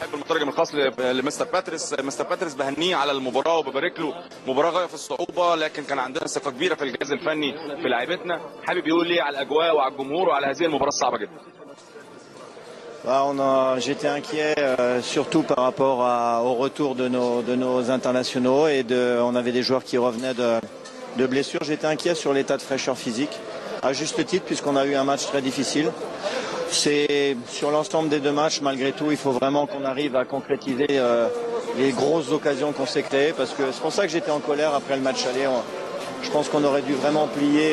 بحب المترجم الخاص لمستر باتريس. مستر باتريس بهنيه على المباراه وببارك له. مباراه غايه في الصعوبه، لكن كان عندنا ثقه كبيره في الجهاز الفني في لاعيبتنا. حابب يقول ليه على الاجواء وعلى الجمهور وعلى هذه المباراه الصعبه جدا؟ J'étais inquiet surtout par rapport au retour de nos internationaux on avait des joueurs qui revenaient de blessures. J'étais inquiet sur l'état de fraîcheur physique, à juste titre puisqu'on a eu un match très difficile. C'est sur l'ensemble des deux matchs, malgré tout, il faut vraiment qu'on arrive à concrétiser les grosses occasions qu'on s'est créées, parce que c'est pour ça que j'étais en colère après le match aller. Je pense qu'on aurait dû vraiment plier,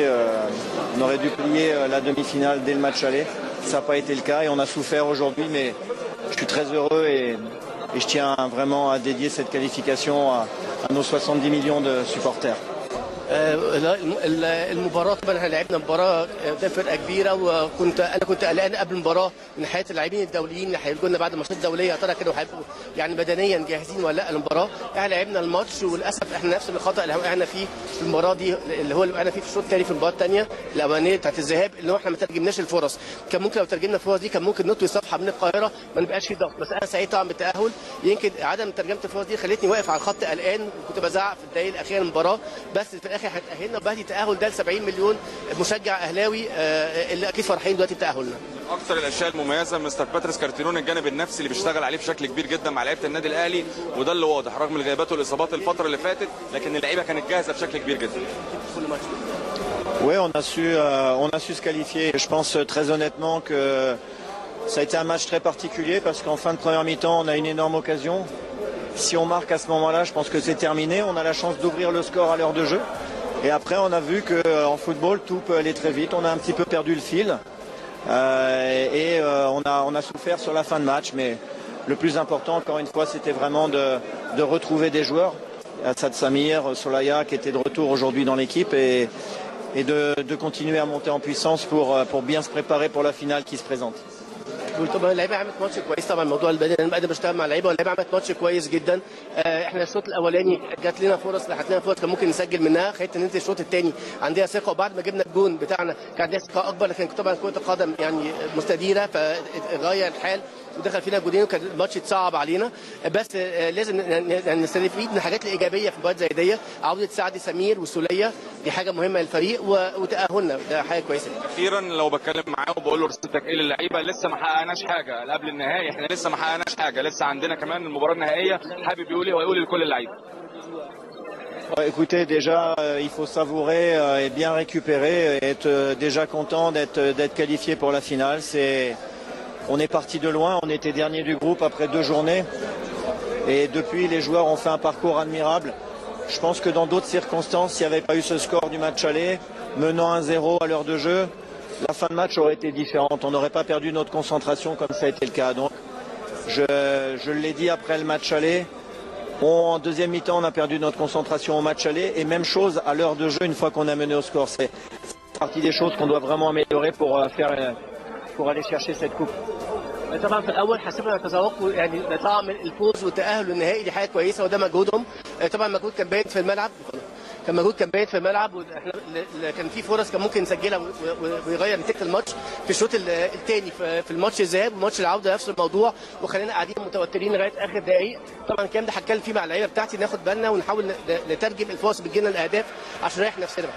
la demi-finale dès le match aller. Ça n'a pas été le cas et on a souffert aujourd'hui, mais je suis très heureux et je tiens vraiment à dédier cette qualification à nos 70 millions de supporters. المباراه طبعا احنا لعبنا مباراه قدام فرقه كبيره، انا كنت قلقان قبل المباراه من حياه اللاعبين الدوليين اللي هيجوا لنا بعد ماتشات دوليه، يا ترى كانوا هيبقوا يعني بدنيا جاهزين ولا لا المباراه. احنا لعبنا الماتش وللاسف احنا نفس الخطا اللي وقعنا فيه في المباراه دي، اللي هو اللي وقعنا فيه في الشوط الثاني في المباراه الثانيه الاولانيه بتاعت الذهاب، اللي هو احنا ما ترجمناش الفرص. كان ممكن لو ترجمنا الفرص دي كان ممكن نطوي صفحه من القاهره ما نبقاش في ضغط، بس انا سعيد طبعا بالتاهل. يمكن عدم ترجمه الفرص دي خلتني واقف على الخط قلقان وكنت بزعق في الدقائق الاخيره من المباراه، بس في الاخر هتاهلنا وبهدي تاهل ده ل 70 مليون مشجع اهلاوي اللي اكيد فرحين دلوقتي بتاهلنا. اكثر الاشياء المميزه مستر باتريس كارتيرون الجانب النفسي اللي بيشتغل عليه بشكل كبير جدا مع لعيبه النادي الاهلي، وده اللي واضح رغم الغيابات والاصابات الفتره اللي فاتت، لكن اللعيبه كانت جاهزه بشكل كبير جدا. Oui, on a su se qualifier. Je pense très honnêtement que ça a été un match très particulier parce qu'en fin de première mi-temps, on a une énorme occasion. Si on marque à ce moment-là, je pense que c'est terminé. On a la chance d'ouvrir le score à l'heure de jeu. Et après, on a vu qu'en football, tout peut aller très vite. On a un petit peu perdu le fil. On a souffert sur la fin de match. Mais le plus important, encore une fois, c'était vraiment de retrouver des joueurs. Assad Samir, Solaya, qui était de retour aujourd'hui dans l'équipe. Et de continuer à monter en puissance pour bien se préparer pour la finale qui se présente. طبعا اللعيبه عملت ماتش كويس. طبعا موضوع البدني انا بقدر بشتغل مع اللعيبه، واللعيبه عملت ماتش كويس جدا. احنا الشوط الاولاني جات لنا فرص، كان ممكن نسجل منها، خلينا ننزل الشوط الثاني عندنا ثقه، وبعد ما جبنا الجون بتاعنا كان عندنا ثقه اكبر. لكن طبعا كره القدم يعني مستديره، فغير الحال ودخل فينا جولين وكان الماتش اتصعب علينا. بس لازم نستفيد من الحاجات الايجابيه في مباراه زي دي. عوده سعد سمير وسوليه دي حاجه مهمه للفريق، وتاهلنا ده حاجه كويسه. اخيرا لو بتكلم معاه وبقول له رسالتك ايه للعيبه؟ لسه ما حققناش حاجه قبل النهائي، احنا لسه ما حققناش حاجه، لسه عندنا كمان المباراه النهائيه. حابب يقول ايه ويقول لكل اللعيبه؟ Écoutez, déjà, il faut savourer et bien récupérer, et être déjà content d'être qualifié pour la finale. On est parti de loin, on était dernier du groupe après 2 journées. Et depuis, les joueurs ont fait un parcours admirable. Je pense que dans d'autres circonstances, s'il n'y avait pas eu ce score du match aller, menant 1-0 à l'heure de jeu, la fin de match aurait été différente. On n'aurait pas perdu notre concentration comme ça a été le cas. Donc, je l'ai dit après le match aller. En deuxième mi-temps, on a perdu notre concentration au match aller. Et même chose à l'heure de jeu une fois qu'on a mené au score. C'est partie des choses qu'on doit vraiment améliorer pour aller chercher cette coupe. طبعا في الاول حسبنا تذوقوا يعني طعم الفوز والتاهل النهائي، دي حاجه كويسه وده مجهودهم. طبعا مجهود كان باين في الملعب، واحنا كان في فرص كان ممكن نسجلها ويغير نتيجه الماتش في الشوط الثاني في الماتش الذهاب وماتش العوده نفس الموضوع، وخلينا قاعدين متوترين لغايه اخر دقائق. طبعا الكلام ده هتكلم فيه مع اللعيبه بتاعتي، ناخد بالنا ونحاول نترجم الفرص بتجيلنا الاهداف عشان نريح نفسنا.